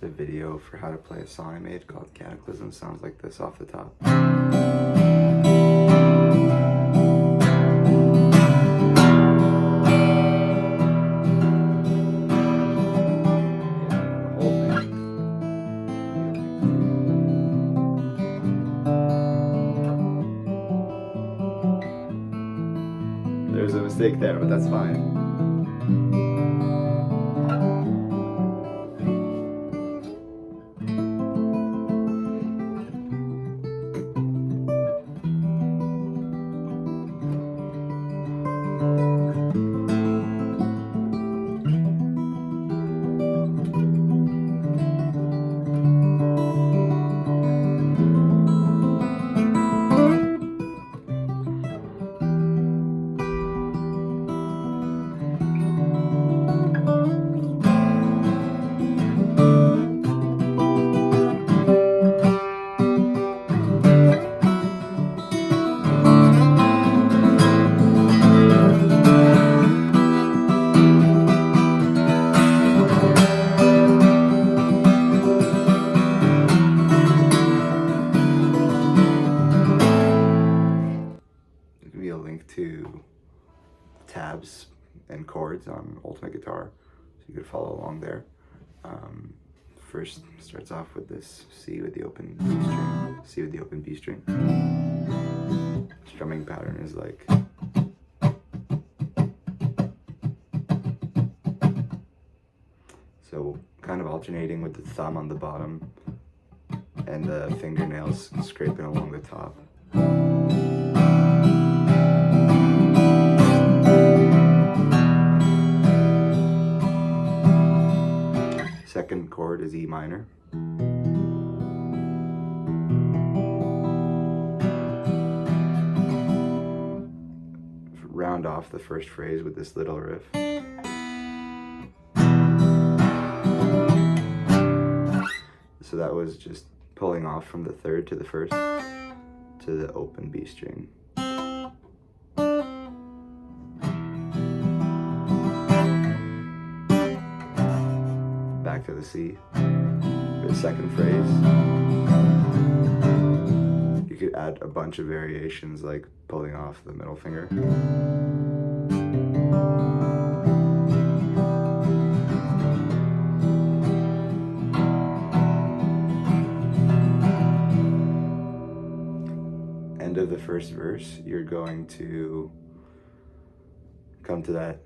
a video for how to play a song I made called Cataclysm. Sounds like this off the top. There's a mistake there, but that's fine. A link to tabs and chords on Ultimate Guitar, so you could follow along there. First starts off with this C with the open B string, C with the open B string. Strumming pattern is like so, kind of alternating with the thumb on the bottom and the fingernails scraping along the top. Second chord is E minor. Round off the first phrase with this little riff. So that was just pulling off from the third to the first to the open B string. Back to the C. For the second phrase, you could add a bunch of variations like pulling off the middle finger. End of the first verse, you're going to come to that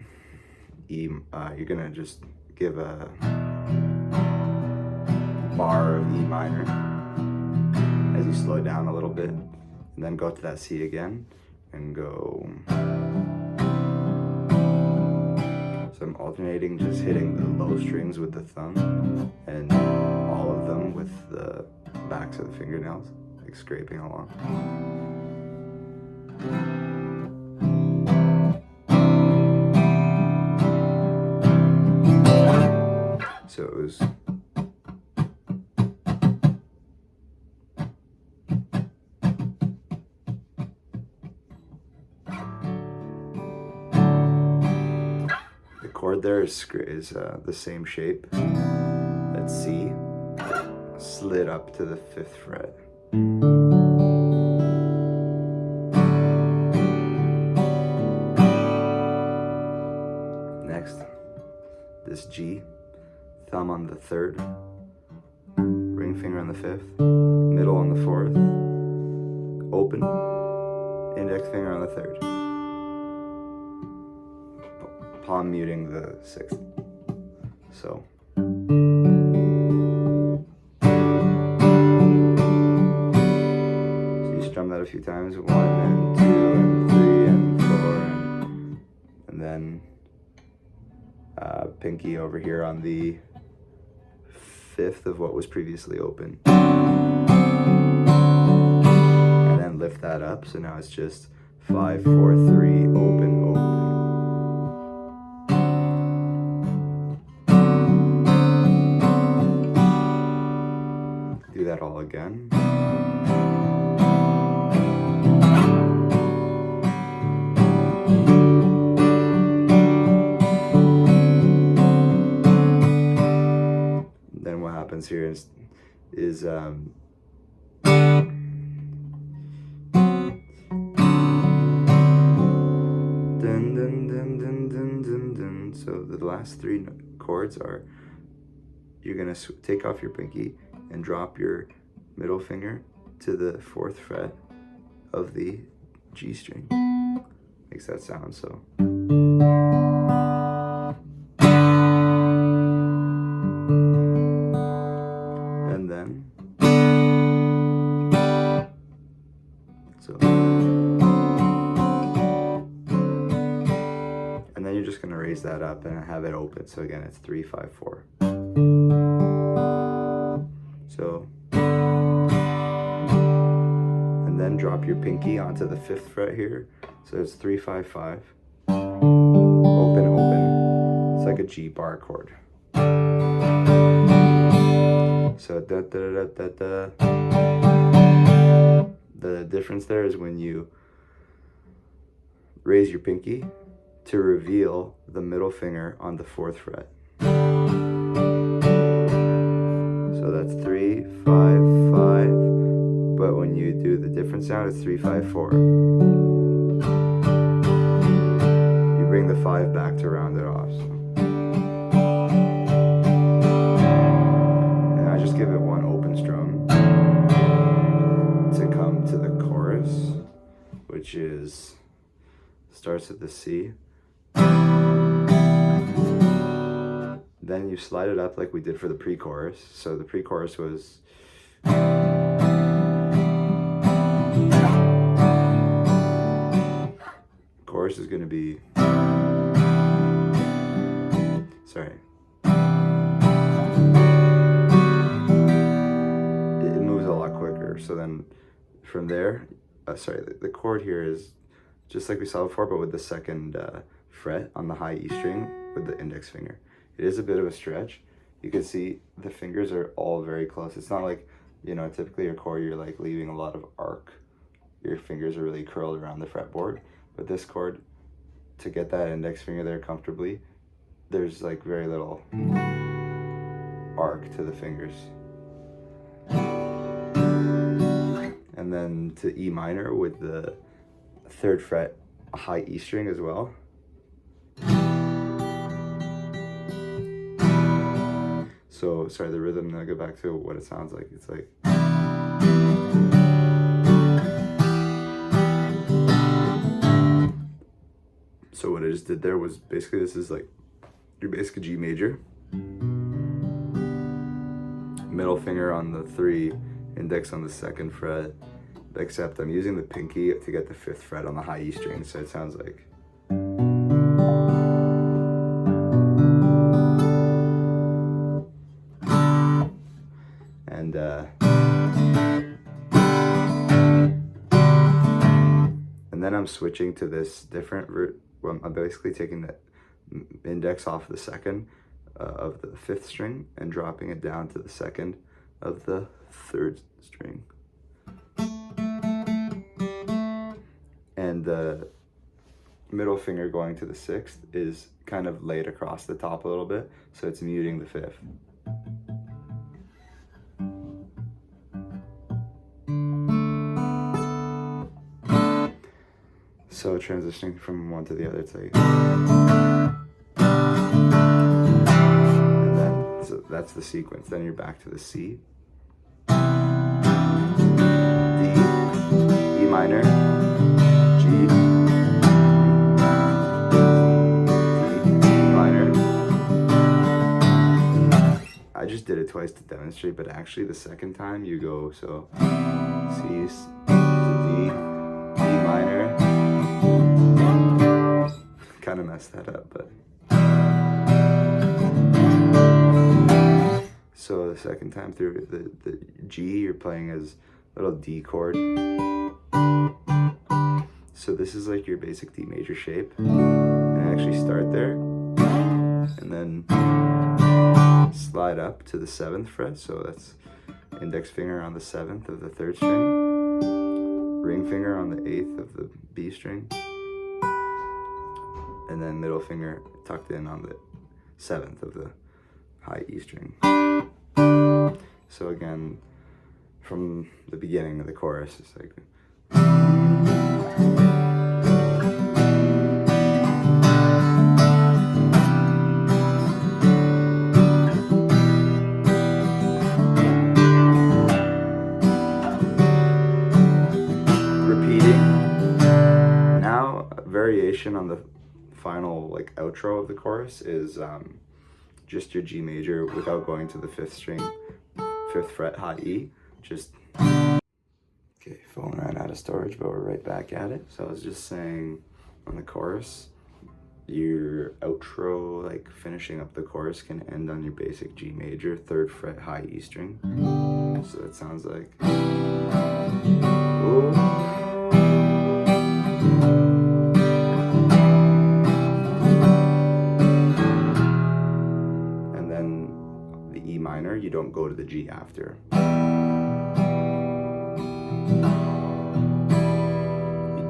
E, you're gonna just give a bar of E minor as you slow it down a little bit, and then go to that C again and go. So I'm alternating just hitting the low strings with the thumb and all of them with the backs of the fingernails, like scraping along. So it was the chord there is the same shape. That's C, slid up to the 5th fret. Next, this G, thumb on the 3rd, ring finger on the 5th, middle on the 4th, open, index finger on the 3rd, palm muting the 6th. So you strum that a few times, 1 and 2 and 3 and 4, and then pinky over here on the 5th of what was previously open. And then lift that up, so now it's just 5, 4, 3, open, open. Do that all again. what happens here is dun, dun, dun, dun, dun, dun, dun. So the last three chords are, you're gonna take off your pinky and drop your middle finger to the 4th fret of the G string. Makes that sound, so. And then, so. And then you're just gonna raise that up and have it open. So again, it's 3, 5, 4. So. And then drop your pinky onto the 5th fret here. So it's 3, 5, 5. Open, open. It's like a G bar chord. So da da da da da. The difference there is when you raise your pinky to reveal the middle finger on the 4th fret. So that's 3, 5, 5. But when you do the different sound, it's 3, 5, 4. You bring the 5 back to round it off. So. And I just give it one open strum to come to the chorus, which starts at the C. Then you slide it up like we did for the pre-chorus. So the pre-chorus was chorus is going to be, sorry, it moves a lot quicker. So then from there, the chord here is just like we saw before, but with the 2nd fret on the high E string with the index finger. It is a bit of a stretch. You can see the fingers are all very close. It's not like, typically your chord, you're like leaving a lot of arc. Your fingers are really curled around the fretboard. But this chord, to get that index finger there comfortably, there's like very little arc to the fingers. And then to E minor with the 3rd fret high E string as well. So, sorry, the rhythm, now go back to what it sounds like. It's like. So what I just did there was basically, this is like your basic G major. Middle finger on the 3, index on the 2nd fret, except I'm using the pinky to get the 5th fret on the high E string, so it sounds like. And then I'm switching to this different root. Well, I'm basically taking the index off the 2nd of the 5th string and dropping it down to the 2nd of the 3rd string. And the middle finger going to the 6th is kind of laid across the top a little bit, so it's muting the 5th. So transitioning from one to the other, it's like, and then so that's the sequence. Then you're back to the C, D, E minor, G, E minor. I just did it twice to demonstrate, but actually the 2nd time you go, so C to D, E minor. Kind of messed that up, but so the 2nd time through the G, you're playing as a little D chord. So this is like your basic D major shape, and actually start there and then slide up to the 7th fret. So that's index finger on the 7th of the 3rd string, ring finger on the 8th of the B string, and then middle finger tucked in on the 7th of the high E string. So again, from the beginning of the chorus, it's like. Variation on the final like outro of the chorus is just your G major without going to the 5th fret high E. Just okay, phone ran out of storage, but we're right back at it. So I was just saying on the chorus, your outro, like finishing up the chorus, can end on your basic G major 3rd fret high E string. So that sounds like. Ooh. Minor, you don't go to the G after. You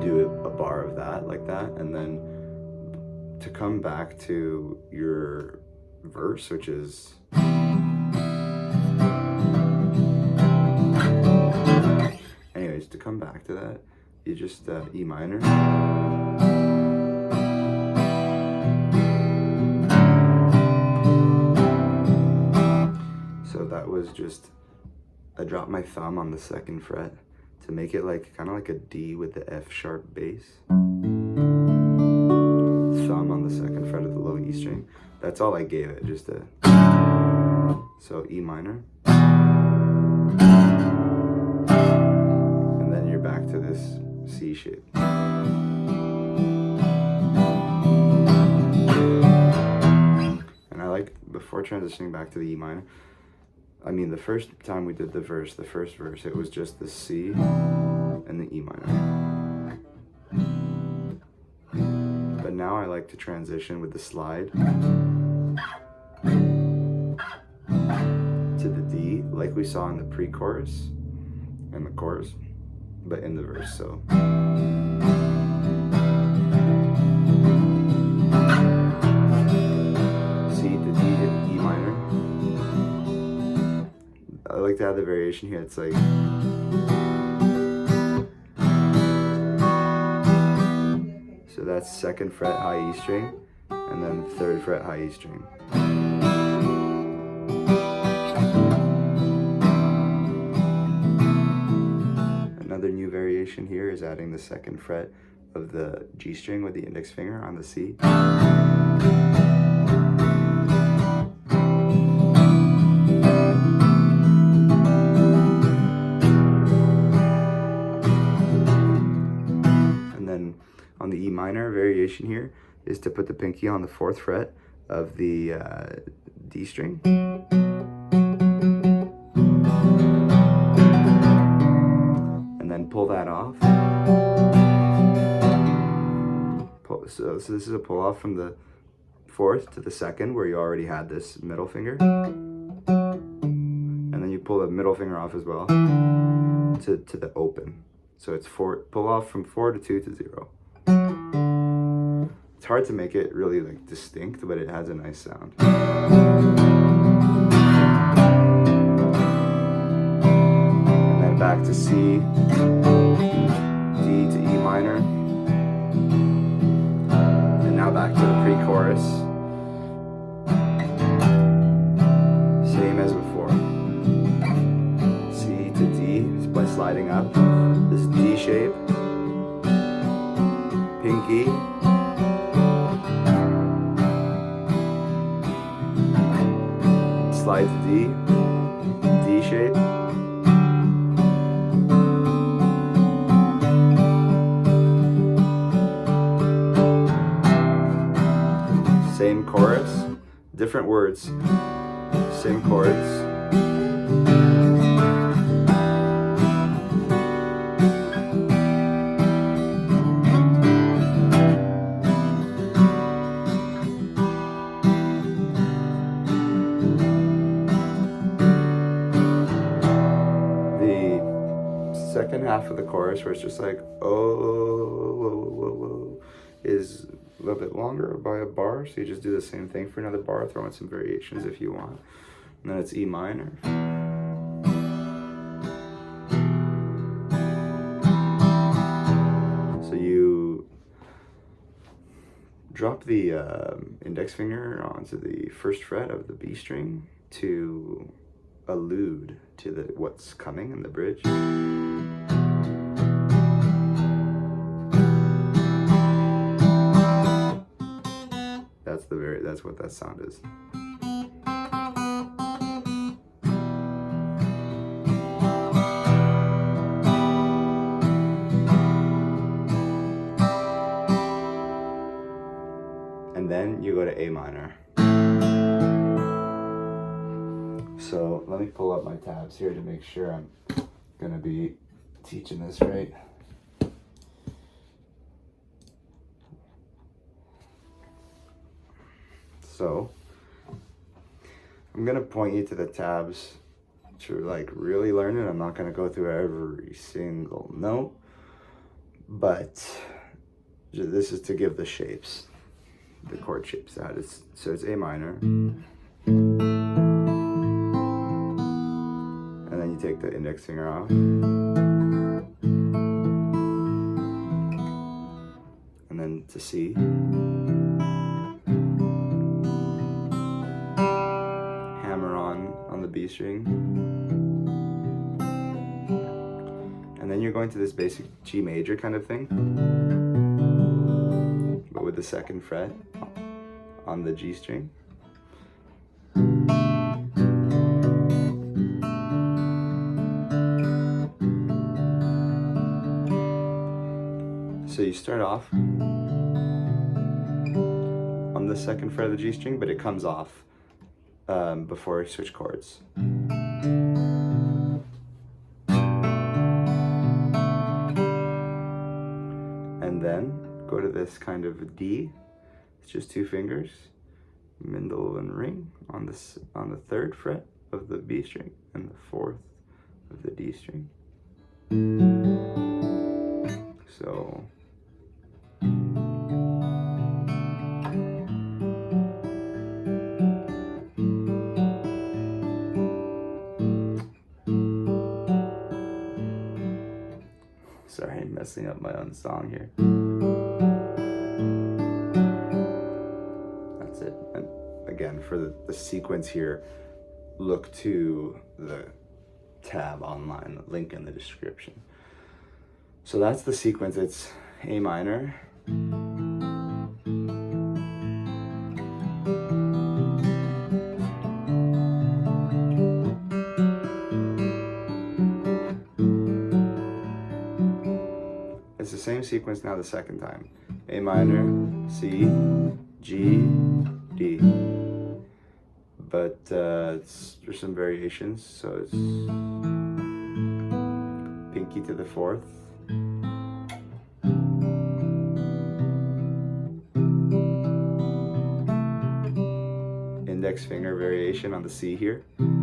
do a bar of that like that, and then to come back to your verse, which is anyways, to come back to that, you just E minor. So that was just, I dropped my thumb on the 2nd fret to make it like kind of like a D with the F sharp bass. Thumb on the 2nd fret of the low E string. That's all I gave it, just a, so E minor. And then you're back to this C shape. And I like, before transitioning back to the E minor, I mean, the first time we did the first verse, it was just the C and the E minor. But now I like to transition with the slide to the D, like we saw in the pre-chorus and the chorus, but in the verse, so. C to D to E minor. I like to have the variation here. It's like so that's 2nd fret high E string, and then 3rd fret high E string. Another new variation here is adding the 2nd fret of the G string with the index finger on the C. On the E minor, variation here is to put the pinky on the 4th fret of the D string. And then pull that off. So this is a pull off from the 4th to the 2nd where you already had this middle finger. And then you pull the middle finger off as well to the open. So it's pull off from 4 to 2 to 0. It's hard to make it really like distinct, but it has a nice sound. And then back to C, D to E minor, and now back to the pre-chorus. Same as before. C to D by sliding up. This D shape. Pinky. Slide to D, D shape. Same chorus, different words, same chords. Second half of the chorus where it's just like, oh, whoa, whoa, whoa, is a little bit longer by a bar. So you just do the same thing for another bar, throw in some variations if you want. And then it's E minor. drop the index finger onto the first fret of the B string to allude to what's coming in the bridge. That's what that sound is. And then you go to A minor. So let me pull up my tabs here to make sure I'm gonna be teaching this right. So I'm gonna point you to the tabs to like really learn it. I'm not gonna go through every single note, but this is to give the shapes, the chord shapes. So it's A minor, and then you take the index finger off, and then to C. On the B string, and then you're going to this basic G major kind of thing, but with the second fret on the G string. So you start off on the second fret of the G string, but it comes off before I switch chords. And then go to this kind of D. It's just two fingers, middle and ring on the third fret of the B string and the fourth of the D string. So sorry, I'm messing up my own song here. That's it. And again, for the sequence here, look to the tab online, the link in the description. So that's the sequence. It's A minor, it's the same sequence now the second time. A minor, C, G, D. But there's some variations. So it's pinky to the fourth, index finger variation on the C here, and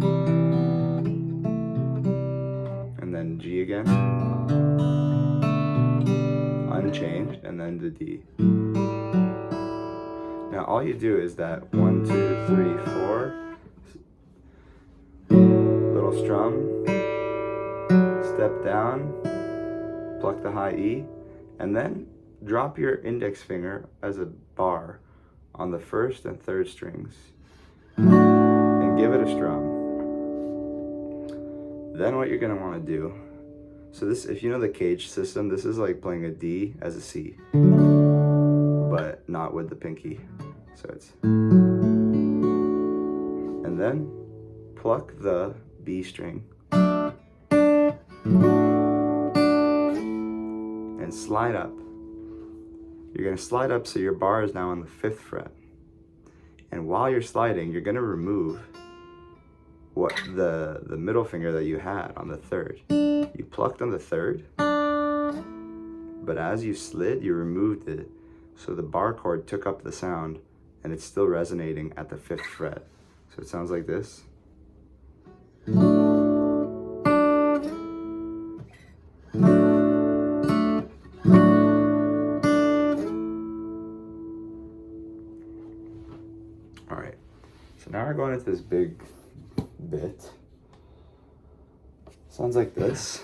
then G again, unchanged, and then the D. Now all you do is that 1, 2, 3, 4, little strum, step down, pluck the high E, and then drop your index finger as a bar on the first and third strings and give it a strum. Then what you're gonna wanna do, so this, if you know the cage system, this is like playing a D as a C, but not with the pinky. So it's, and then pluck the B string and slide up. You're gonna slide up so your bar is now on the 5th fret. And while you're sliding, you're gonna remove what the middle finger that you had on the 3rd. You plucked on the 3rd, but as you slid, you removed it. So the bar chord took up the sound and it's still resonating at the 5th fret. So it sounds like this. All right, so now we're going into this big bit. Sounds like this.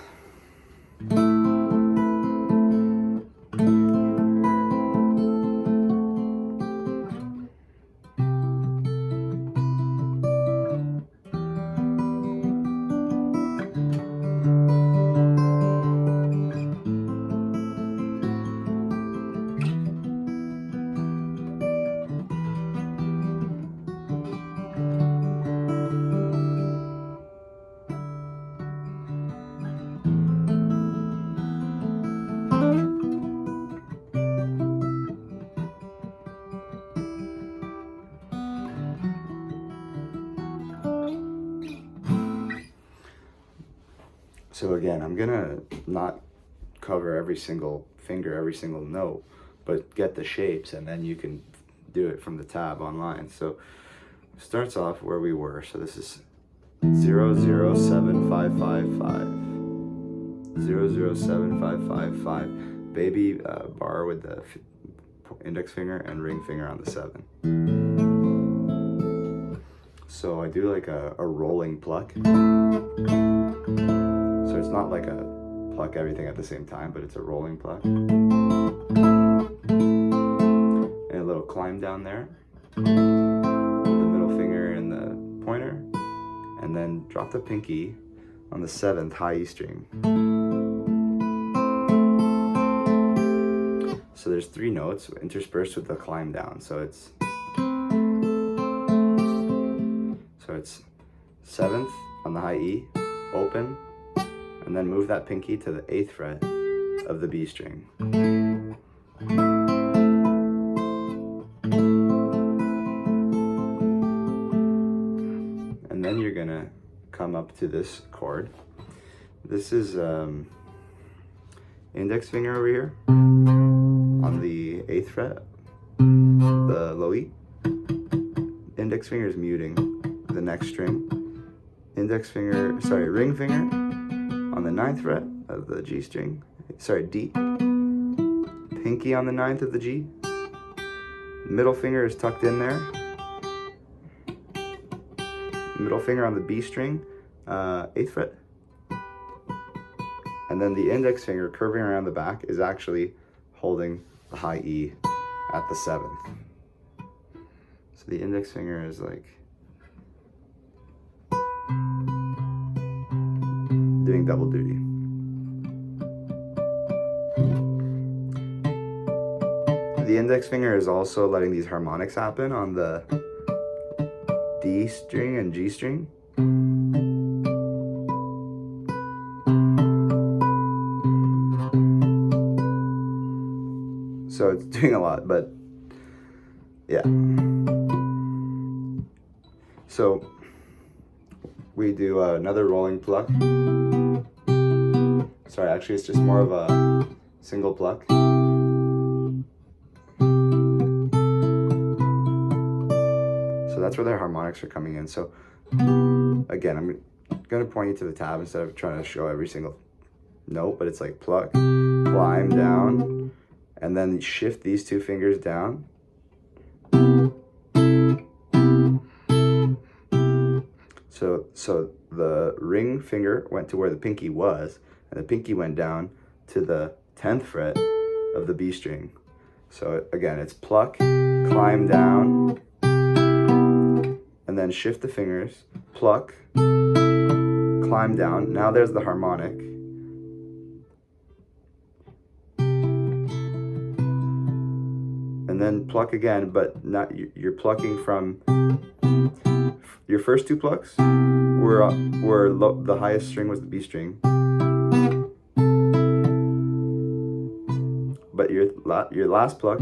So again, I'm gonna not cover every single finger, every single note, but get the shapes, and then you can do it from the tab online. So starts off where we were. So this is 007555, 007555, baby bar with the index finger and ring finger on the 7. So I do like a rolling pluck. So it's not like a pluck everything at the same time, but it's a rolling pluck. And a little climb down there. The middle finger and the pointer. And then drop the pinky on the 7th high E string. So there's 3 notes interspersed with the climb down. So it's 7th on the high E, open, and then move that pinky to the 8th fret of the B string. And then you're gonna come up to this chord. This is index finger over here on the 8th fret, the low E. Index finger is muting the next string. Ring finger on the 9th fret of the G string, D. Pinky on the 9th of the G. Middle finger is tucked in there. Middle finger on the B string, 8th fret. And then the index finger curving around the back is actually holding the high E at the 7th. So the index finger is like doing double duty. The index finger is also letting these harmonics happen on the D string and G string. So it's doing a lot, but yeah. So we do another rolling pluck. Sorry, actually it's just more of a single pluck. So that's where the harmonics are coming in. So again, I'm gonna point you to the tab instead of trying to show every single note, but it's like pluck, climb down, and then shift these 2 fingers down. So the ring finger went to where the pinky was, and the pinky went down to the 10th fret of the B string. So again, it's pluck, climb down, and then shift the fingers, pluck, climb down. Now there's the harmonic. And then pluck again, but not, you're plucking from your first 2 plucks were the highest string was the B string, but your last pluck,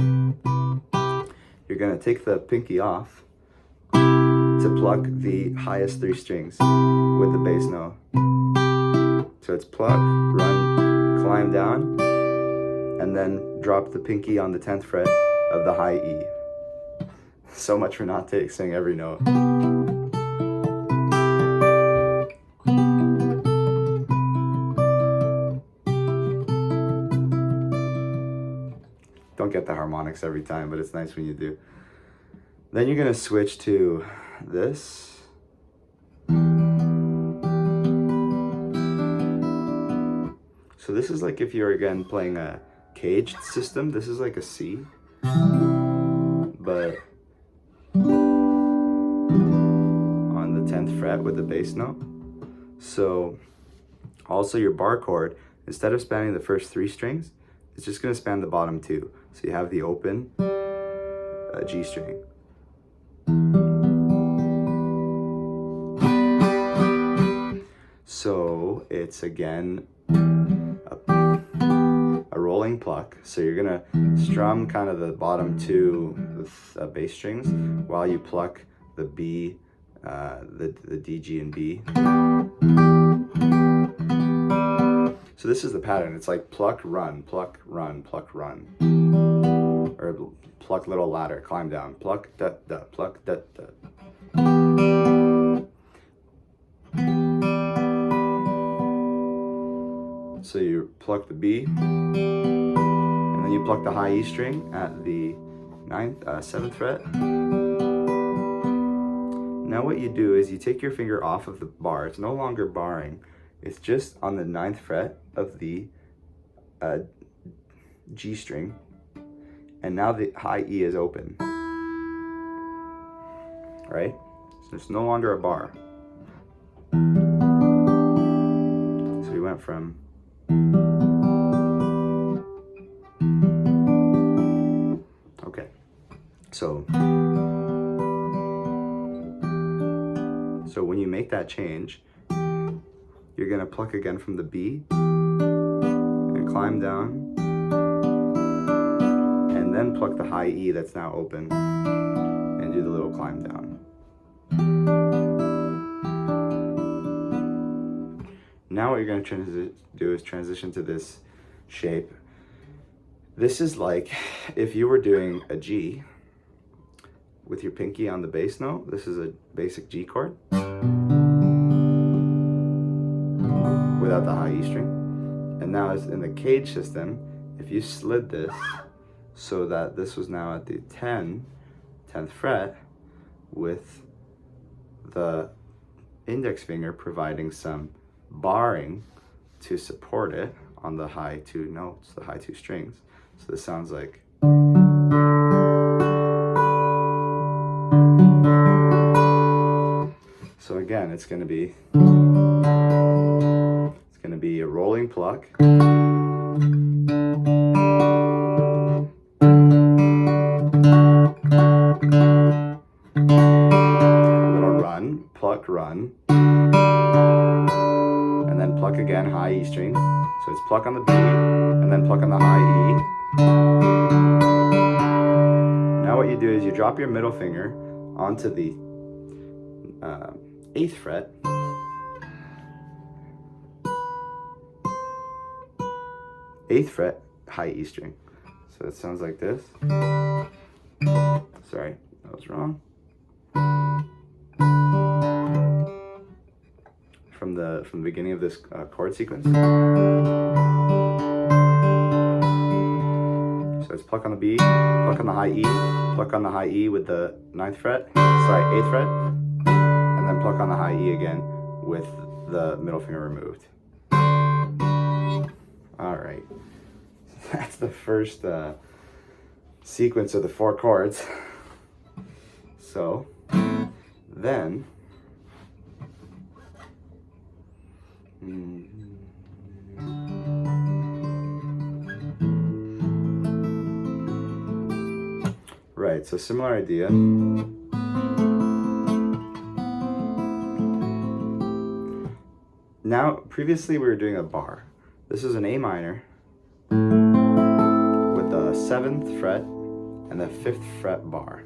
you're gonna take the pinky off to pluck the highest 3 strings with the bass note. So it's pluck, run, climb down, and then drop the pinky on the 10th fret of the high E. So much for not saying every note. Don't get the harmonics every time, but it's nice when you do. Then you're gonna switch to this. So this is like if you're again playing a caged system. This is like a C, but on the 10th fret with the bass note. So also your bar chord, instead of spanning the first 3 strings, it's just gonna span the bottom 2. So you have the open G string. So it's again a rolling pluck. So you're gonna strum kind of the bottom 2 with bass strings while you pluck the B, the D, G, and B. this is the pattern. It's like pluck, run, pluck, run, pluck, run. Or pluck little ladder, climb down. Pluck, da, da, pluck, da, da. So you pluck the B, and then you pluck the high E string at the 7th fret. Now what you do is you take your finger off of the bar. It's no longer barring. It's just on the 9th fret of the G string. And now the high E is open. Right? So it's no longer a bar. So we went from okay. So when you make that change, you're gonna pluck again from the B and climb down, and then pluck the high E that's now open and do the little climb down. Now what you're gonna do is transition to this shape. This is like if you were doing a G with your pinky on the bass note. This is a basic G chord without the high E string. And now as in the cage system, if you slid this so that this was now at the 10th fret with the index finger providing some barring to support it on the high 2 notes, the high 2 strings. So this sounds like so again, it's going to be a rolling pluck, a little run, pluck, run, and then pluck again, high E string. So it's pluck on the B and then pluck on the high E. Now what you do is you drop your middle finger onto the 8th fret, high E string. So it sounds like this. Sorry, that was wrong. From the beginning of this chord sequence. So it's pluck on the B, pluck on the high E, pluck on the high E with the 8th fret, and then pluck on the high E again with the middle finger removed. All right, that's the first sequence of the 4 chords. So then right, so similar idea. Now, previously we were doing a bar. This is an A minor with the 7th fret and the 5th fret bar.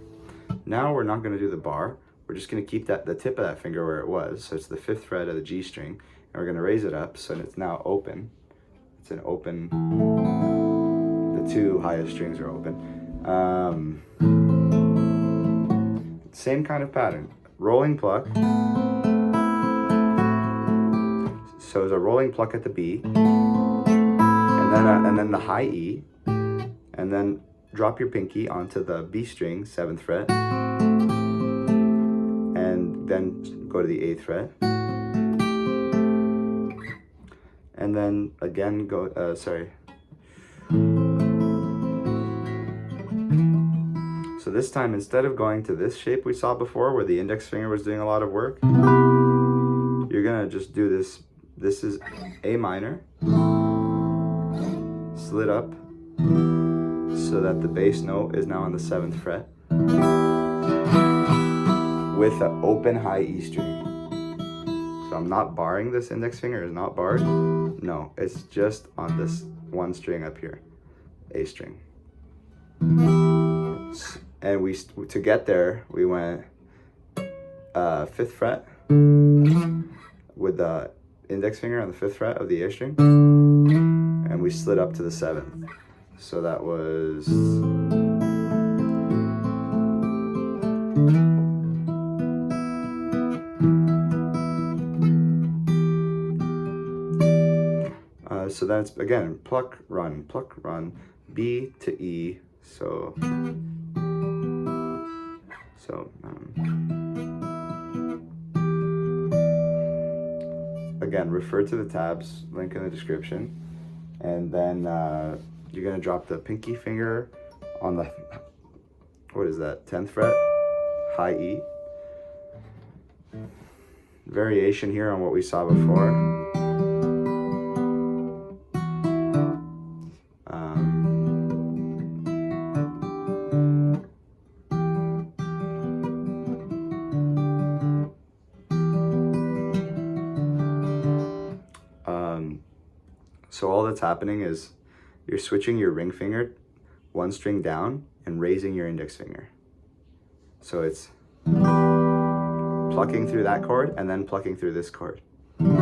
Now we're not going to do the bar. We're just going to keep the tip of that finger where it was. So it's the 5th fret of the G string. And we're going to raise it up so it's now open. It's an open, the 2 highest strings are open. Same kind of pattern. Rolling pluck. So it's a rolling pluck at the B, and then the high E, and then drop your pinky onto the B string, 7th fret, and then go to the 8th fret, and then again go, So this time, instead of going to this shape we saw before where the index finger was doing a lot of work, you're gonna just do this. This is A minor, slid up so that the bass note is now on the 7th fret with an open high E string. So I'm not barring this index finger, is not barred. No, it's just on this one string up here, A string. And to get there, we went 5th fret with the index finger on the 5th fret of the A string, and we slid up to the 7th. So that was so that's again pluck, run, B to E. So again, refer to the tabs, link in the description, and then you're gonna drop the pinky finger on the, what is that, 10th fret, high E. Variation here on what we saw before. So all that's happening is you're switching your ring finger one string down and raising your index finger. So it's plucking through that chord and then plucking through this chord. And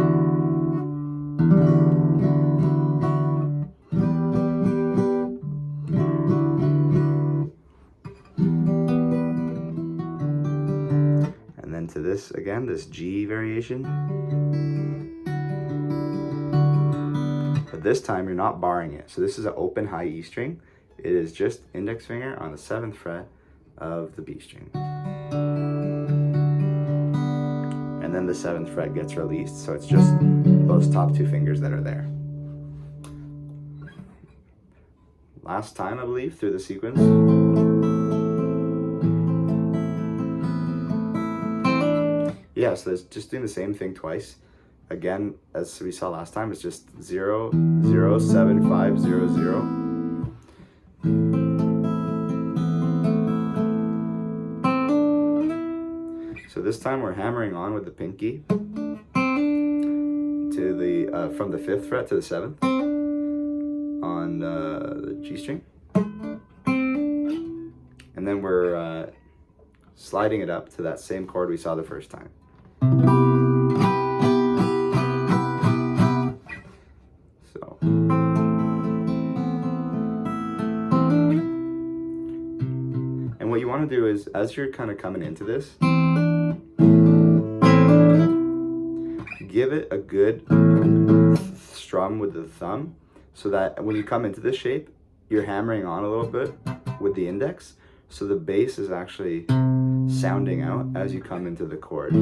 then to this, again, this G variation. But this time you're not barring it. So this is an open high E string. It is just index finger on the 7th fret of the B string. And then the 7th fret gets released, so it's just those top 2 fingers that are there. Last time, I believe, through the sequence. Yeah, so it's just doing the same thing twice. Again, as we saw last time, it's just 0, 0, 7, 5, 0, 0. So this time we're hammering on with the pinky to the from the 5th fret to the 7th on the G string, and then we're sliding it up to that same chord we saw the first time. So and what you want to do is, as you're kind of coming into this, give it a good strum with the thumb, so that when you come into this shape, you're hammering on a little bit with the index, so the bass is actually sounding out as you come into the chord.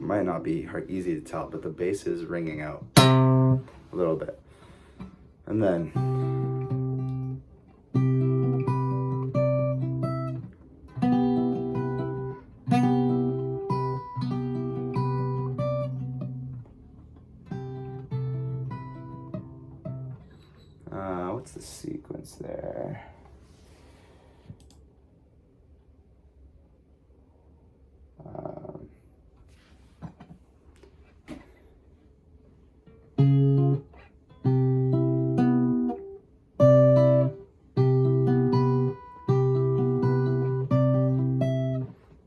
Might not be easy to tell, but the bass is ringing out a little bit. And then what's the sequence there?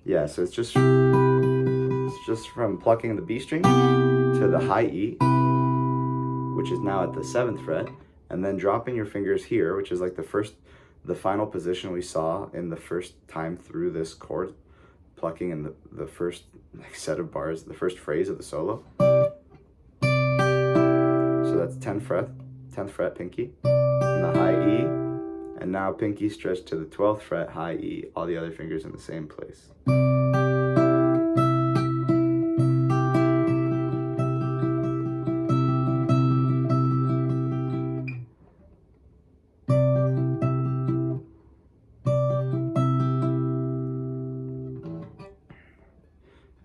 Yeah, so it's just from plucking the B string to the high E, which is now at the 7th fret, and then dropping your fingers here, which is like the final position we saw in the first time through this chord, plucking in the first set of bars, the first phrase of the solo. So that's 10th fret pinky, and the high E, and now pinky stretched to the 12th fret, high E, all the other fingers in the same place.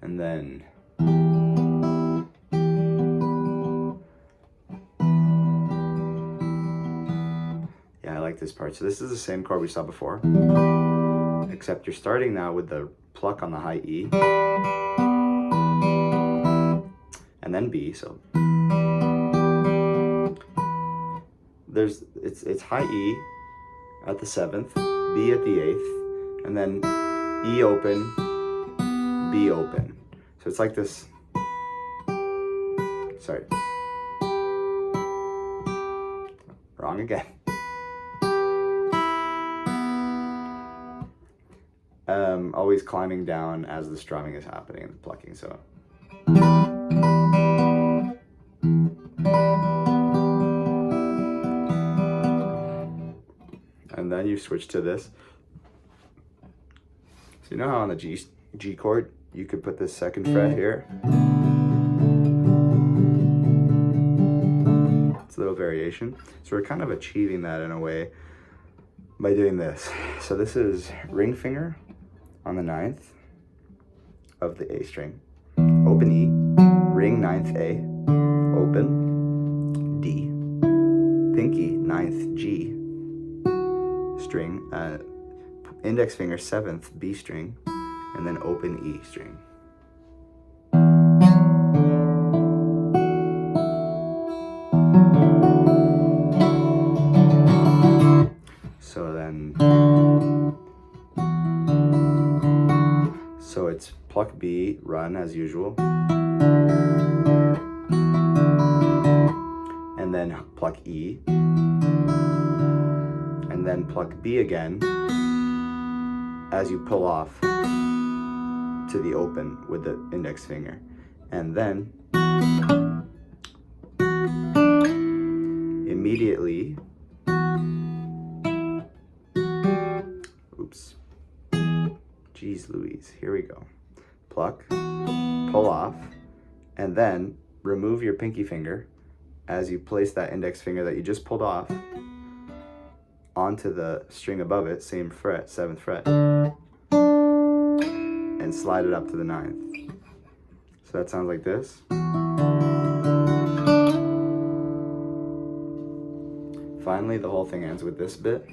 And then yeah, I like this part. So this is the same chord we saw before, except you're starting now with the pluck on the high E and then B. So it's high E, at the 7th, B at the 8th, and then E open, B open. So it's like this. Sorry. Wrong again. Always climbing down as the strumming is happening and the plucking. So. And then you switch to this. So you know how on the G chord, you could put this 2nd fret here? It's a little variation. So we're kind of achieving that in a way by doing this. So this is ring finger on the 9th of the A string, open E, ring 9th A, open D, pinky 9th G, string, index finger 7th B string, and then open E string. So then, so it's pluck B, run as usual, and then pluck E, and then pluck B again as you pull off to the open with the index finger. And then immediately, oops, geez Louise, here we go. Pluck, pull off, and then remove your pinky finger as you place that index finger that you just pulled off onto the string above it, same fret, 7th fret, and slide it up to the 9th. So that sounds like this. Finally, the whole thing ends with this bit.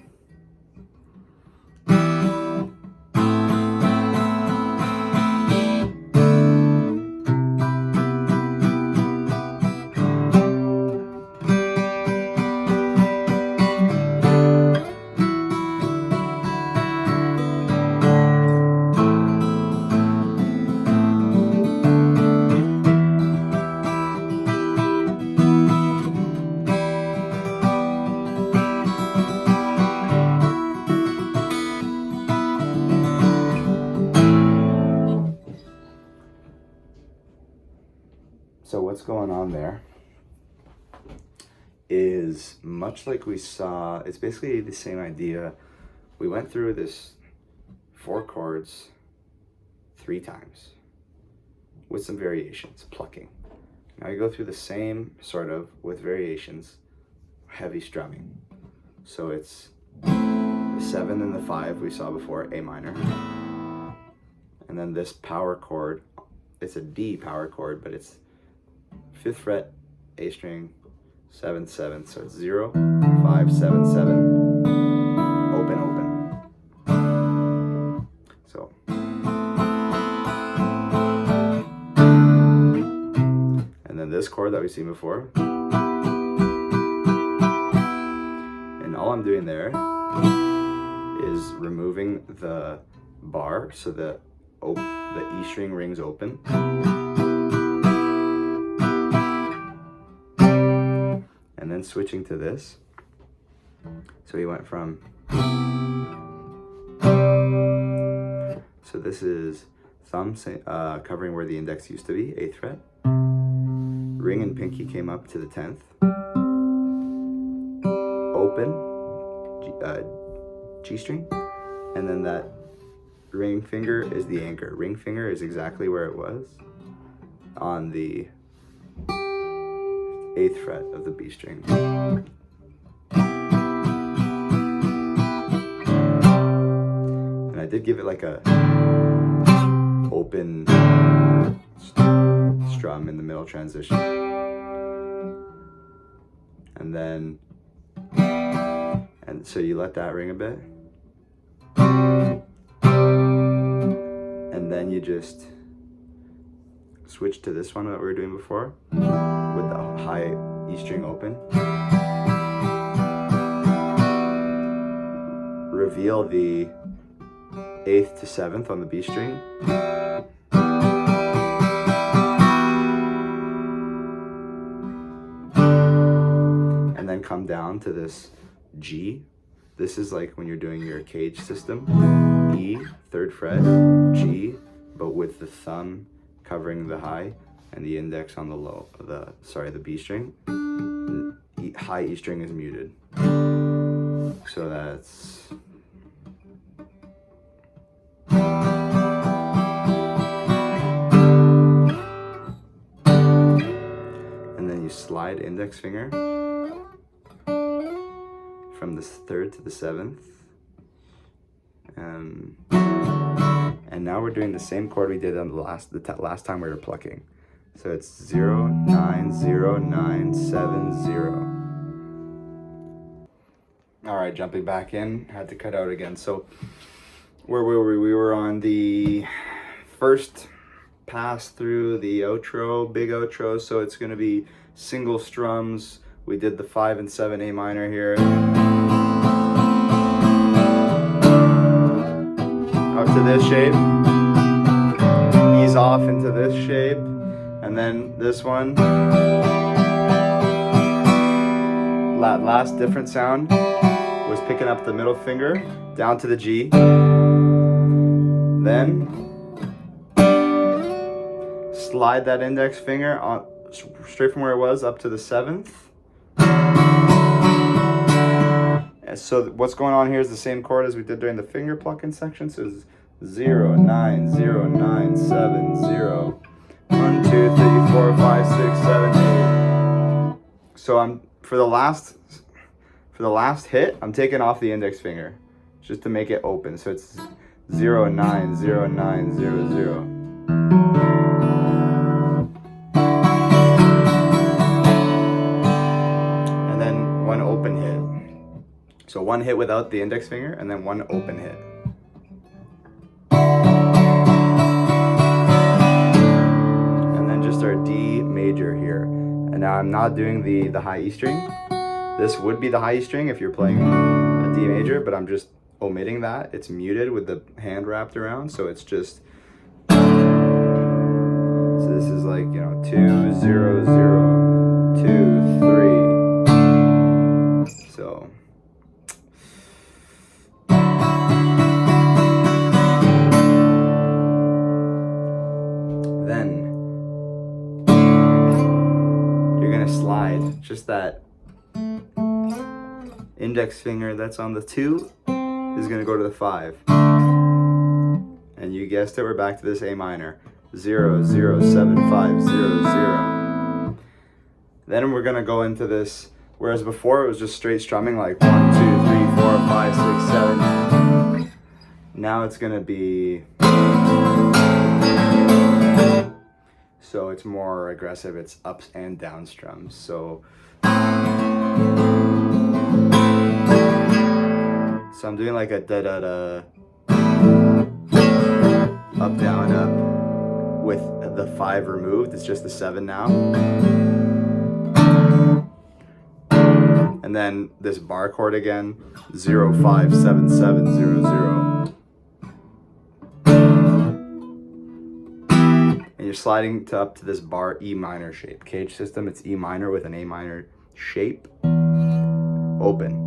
So what's going on there is much like we saw, it's basically the same idea. We went through this 4 chords 3 times with some variations, plucking. Now you go through the same sort of with variations, heavy strumming. So it's the 7 and the 5 we saw before, A minor. And then this power chord, it's a D power chord, but it's 5th fret, A string, 7th, 7th, so it's 0, 5, 7, 7, open, open. So. And then this chord that we've seen before. And all I'm doing there is removing the bar so the E string rings open. And then switching to this. So we went from, so this is thumb covering where the index used to be, 8th fret. Ring and pinky came up to the 10th. Open, G string. And then that ring finger is the anchor. Ring finger is exactly where it was on the 8th fret of the B string. And I did give it like a open strum in the middle transition. And then, and so you let that ring a bit. And then you just switch to this one that we were doing before with the high E string open. feel the 8th to 7th on the B string. And then come down to this G. This is like when you're doing your cage system. E, 3rd fret, G, but with the thumb covering the high and the index on the low, the B string. High E string is muted. So that's and then you slide index finger from the 3rd to the 7th. And now we're doing the same chord we did on the last time we were plucking. So it's 0, 9, 0, 9, 7, 0. All right, jumping back in, had to cut out again. So where were we? We were on the first pass through the outro, big outro. So it's gonna be single strums. We did the 5 and 7 A minor here. Up to this shape. Ease off into this shape. And then this one. Last different sound was picking up the middle finger down to the G. Then slide that index finger on straight from where it was up to the 7th. And so what's going on here is the same chord as we did during the finger plucking section. So it's 0, 9, 0, 9, 7, 0. 1, 2, 3, 4, 5, 6, 7, 8. So I'm for the last hit, I'm taking off the index finger just to make it open. So it's 0, 9, 0, 9, 0, 0. And then one open hit. So one hit without the index finger and then one open hit. And then just our D major here. And now I'm not doing the high E string. This would be the high E string if you're playing a D major, but I'm just omitting that. It's muted with the hand wrapped around, so it's just, so this is like, 2, 0, 0, 2, 3. So then you're gonna slide just that index finger that's on the 2 is going to go to the 5. And you guessed it, we're back to this A minor. 0, 0, 7, 5, 0, 0. Then we're going to go into this, whereas before it was just straight strumming like 1, 2, 3, 4, 5, 6, 7. Now it's going to be, so it's more aggressive, it's ups and down strums. So I'm doing like a da-da-da, up, down, up, with the 5 removed. It's just the 7 now. And then this bar chord again, 0, 5, 7, 7, 0, 0. And you're sliding up to this bar E minor shape. Cage system, it's E minor with an A minor shape. Open.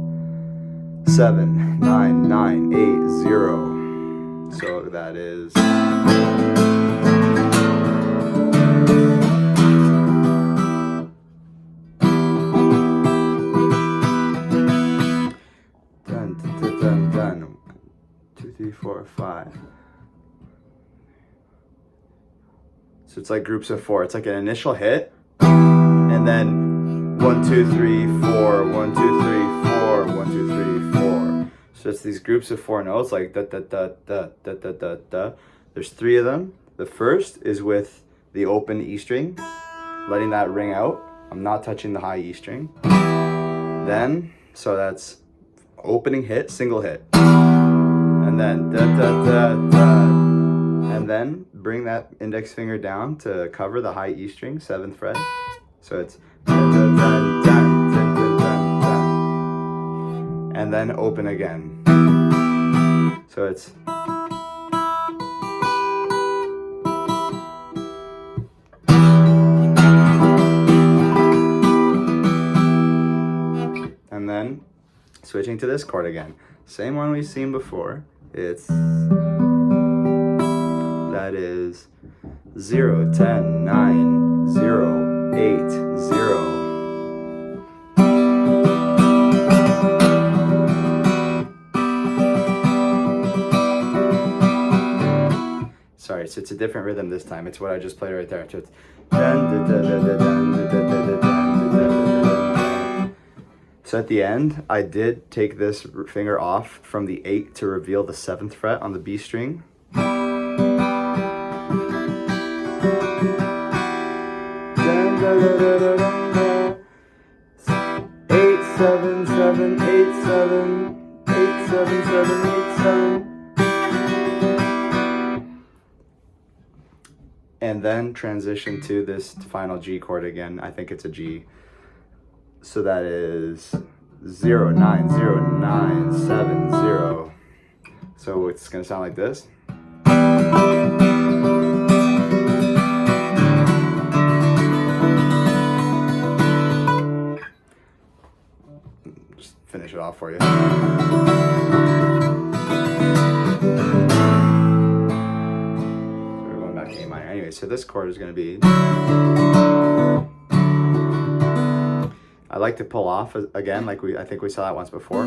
7, 9, 9, 8, 0. So that is done, done, done. 2, 3, 4, 5. So it's like groups of 4. It's like an initial hit, and then 1, 2, 3, 4, 1, 2, 3, 4, 1, 2, 3, 4. So it's these groups of 4 notes, like da da da da da da da da. There's 3 of them. The first is with the open E string, letting that ring out. I'm not touching the high E string. Then, so that's opening hit, single hit. And then da da da da. And then bring that index finger down to cover the high E string, 7th fret. So it's da da da da. And then open again. So it's and then switching to this chord again. Same one we've seen before. It's that is 0, 10, 9, 0, 8, 0. Sorry, so it's a different rhythm this time. It's what I just played right there. So it's so at the end, I did take this finger off from the 8 to reveal the 7th fret on the B string. 8, 7, 7, 8, 7, 8, 7, 7, 8, 7. And then transition to this final G chord again. I think it's a G. So that is 0, 9, 0, 9, 7, 0. So it's gonna sound like this. Just finish it off for you. Anyway, so this chord is going to be, I like to pull off again, like I think we saw that once before.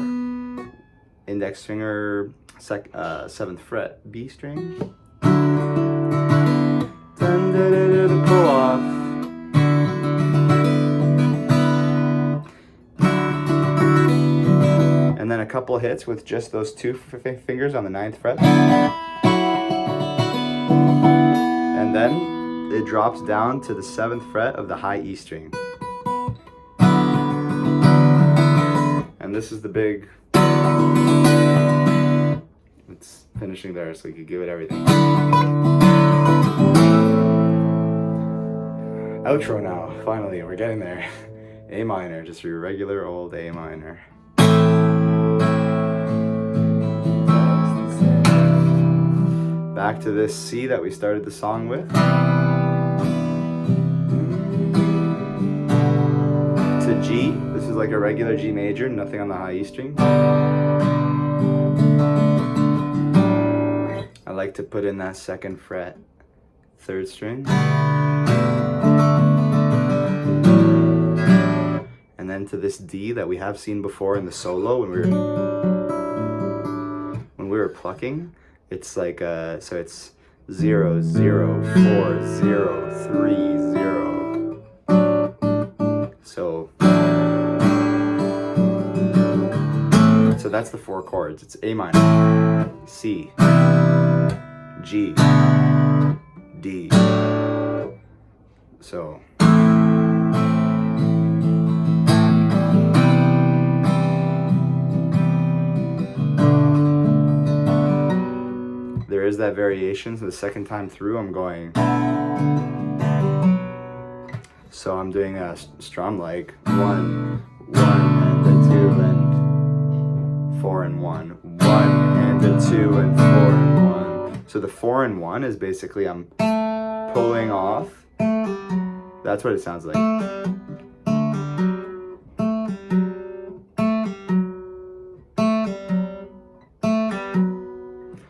Index finger, 7th fret, B string. The pull off. And then a couple hits with just those 2 fingers on the 9th fret. And then it drops down to the 7th fret of the high E string. And this is the big, it's finishing there so we could give it everything. Outro now, finally, we're getting there. A minor, just your regular old A minor. Back to this C that we started the song with. To G, this is like a regular G major, nothing on the high E string. I like to put in that 2nd fret, 3rd string. And then to this D that we have seen before in the solo when we were plucking. It's like so it's 0, 0, 4, 0, 3, 0. So that's the 4 chords. It's A minor, C, G, D. So there is that variation, so the second time through I'm going, so I'm doing a strum like 1, 1 and a 2 and 4 and 1, 1 and a 2 and 4 and 1. So the 4 and 1 is basically I'm pulling off, that's what it sounds like.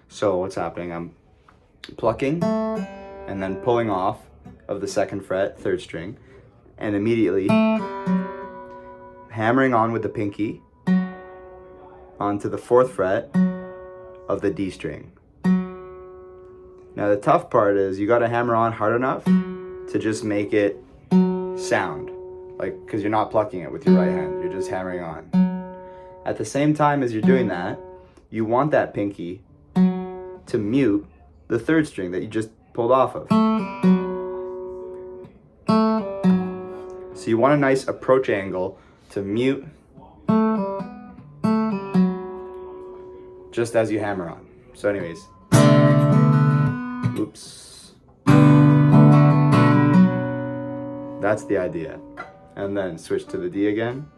So what's happening, I'm plucking and then pulling off of the 2nd fret, 3rd string, and immediately hammering on with the pinky onto the 4th fret of the D string. Now the tough part is you gotta hammer on hard enough to just make it sound, like, because you're not plucking it with your right hand, you're just hammering on. At the same time as you're doing that, you want that pinky to mute the 3rd string that you just pulled off of. So you want a nice approach angle to mute just as you hammer on. So anyways, oops. That's the idea. And then switch to the D again.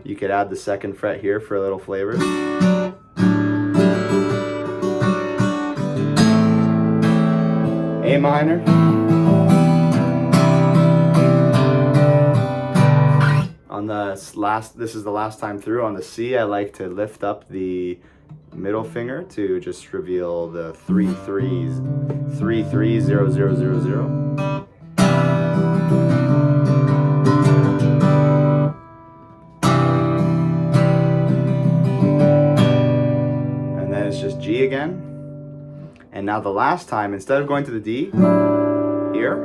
You You could add the 2nd fret here for a little flavor. A minor. On the last, this is the last time through, on the C, I like to lift up the middle finger to just reveal the 3 3s, 3 3 0 0 0 0. And then it's just G again. And now the last time, instead of going to the D here,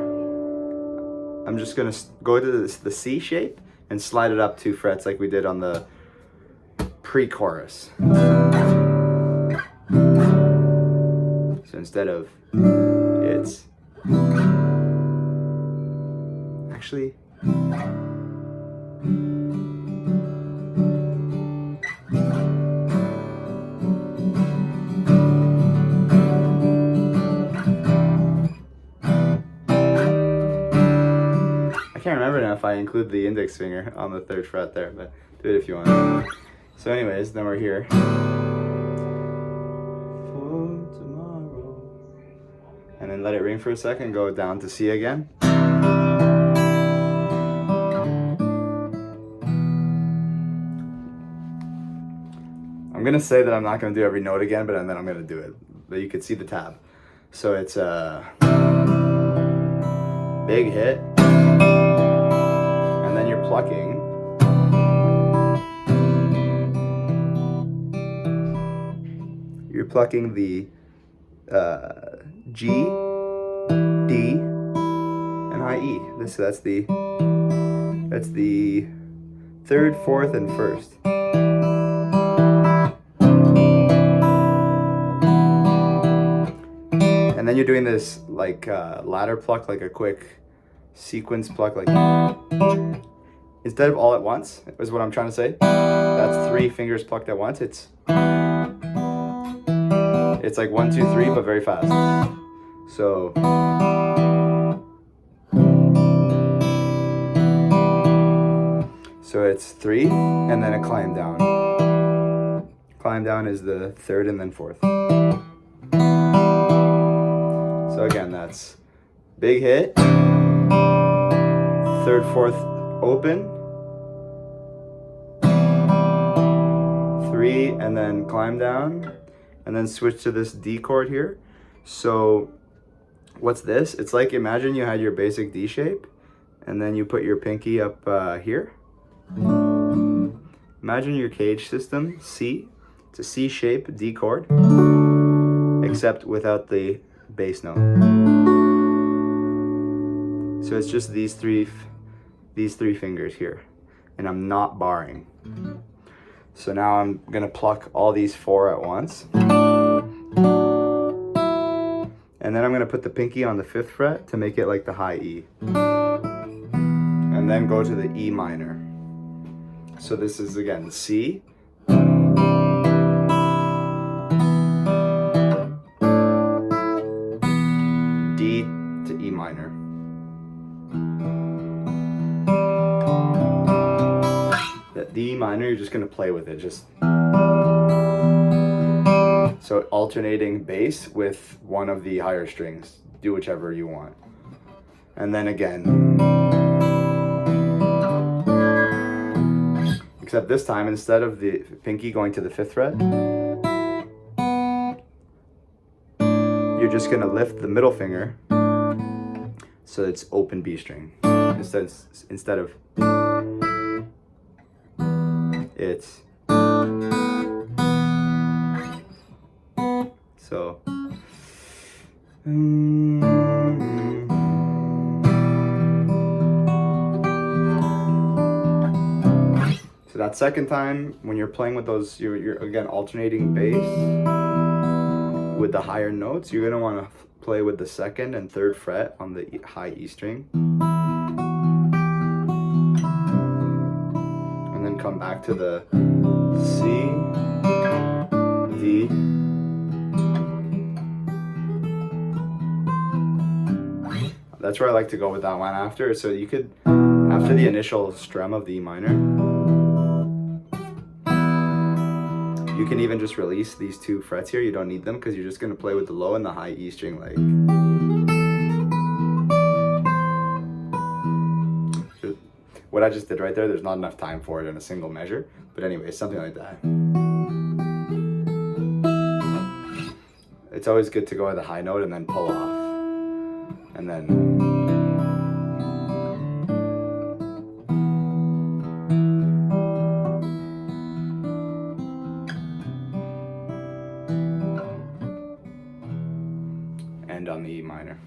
I'm just gonna go to the C shape and slide it up 2 frets like we did on the pre-chorus. So instead of, it's actually, I can't remember now if I include the index finger on the 3rd fret there, but do it if you want. So anyways, then we're here. And then let it ring for a second, go down to C again. I'm gonna say that I'm not gonna do every note again, but then I'm gonna do it. But you can see the tab. So it's a big hit, and then you're plucking. You're plucking the G, D, and high E. That's the 3rd, 4th, and 1st. And then you're doing this like ladder pluck, like a quick sequence pluck, like instead of all at once, is what I'm trying to say. That's 3 fingers plucked at once. It's like 1, 2, 3, but very fast. So it's 3, and then a climb down. Climb down is the 3rd and then 4th. So again, that's big hit, 3rd, 4th open, 3, and then climb down, and then switch to this D chord here. So what's this? It's like, imagine you had your basic D shape, and then you put your pinky up here. Imagine your cage system, C. It's a C shape, D chord, except without the bass note. So it's just these three fingers here, and I'm not barring. So now I'm gonna pluck all these 4 at once. And then I'm gonna put the pinky on the 5th fret to make it like the high E. And then go to the E minor. So this is again C, D to E minor. The E minor, you're just gonna play with it, just so alternating bass with one of the higher strings. Do whichever you want. And then again. Except this time, instead of the pinky going to the 5th fret, you're just gonna lift the middle finger so it's open B string. Instead of it's so. So that second time, when you're playing with those, you're again alternating bass with the higher notes. You're gonna want to play with the 2nd and 3rd fret on the high E string, and then come back to the C, D, that's where I like to go with that one after. So you could, after the initial strum of the E minor, You can even just release these 2 frets here. You don't need them because you're just going to play with the low and the high E string like. What I just did right there, there's not enough time for it in a single measure. But anyway, something like that. It's always good to go at the high note and then pull off. And then. And on the E minor.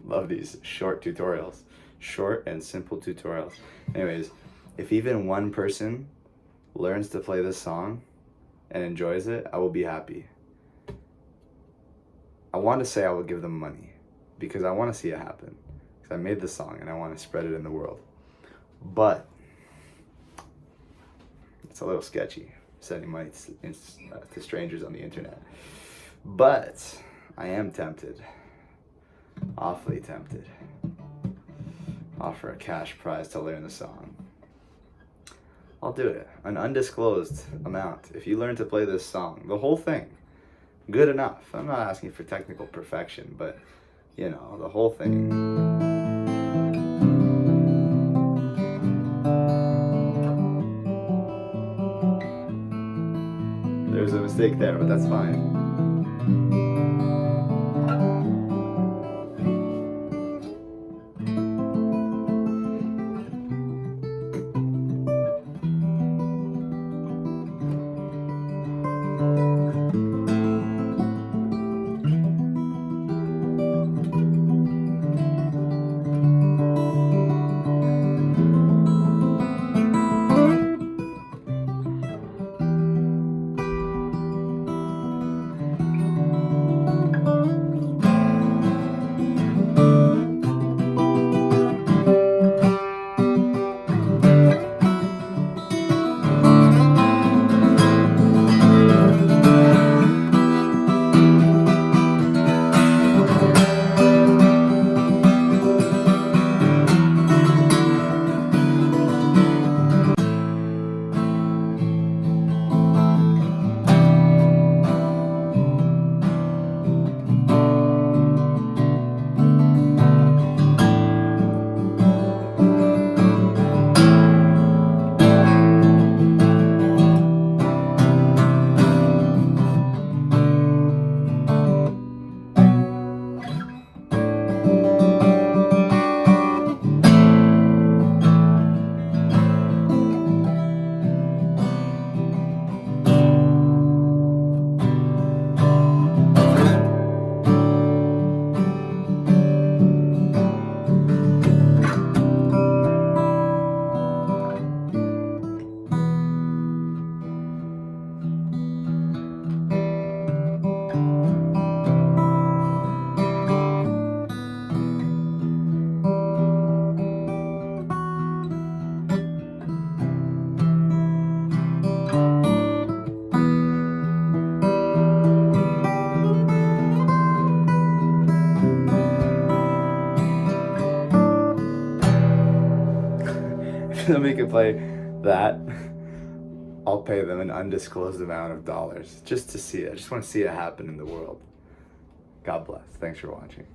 Love these short tutorials. Short and simple tutorials. Anyways, if even one person learns to play this song and enjoys it, I will be happy. I want to say I will give them money because I want to see it happen. Because I made this song and I want to spread it in the world. But it's a little sketchy sending money to strangers on the internet. But I am tempted, awfully tempted. Offer a cash prize to learn the song. I'll do it. An undisclosed amount. If you learn to play this song, the whole thing, good enough. I'm not asking for technical perfection, but you know, the whole thing. There's a mistake there, but that's fine. Somebody can play that, I'll pay them an undisclosed amount of dollars just to see it. I just want to see it happen in the world. God bless. Thanks for watching.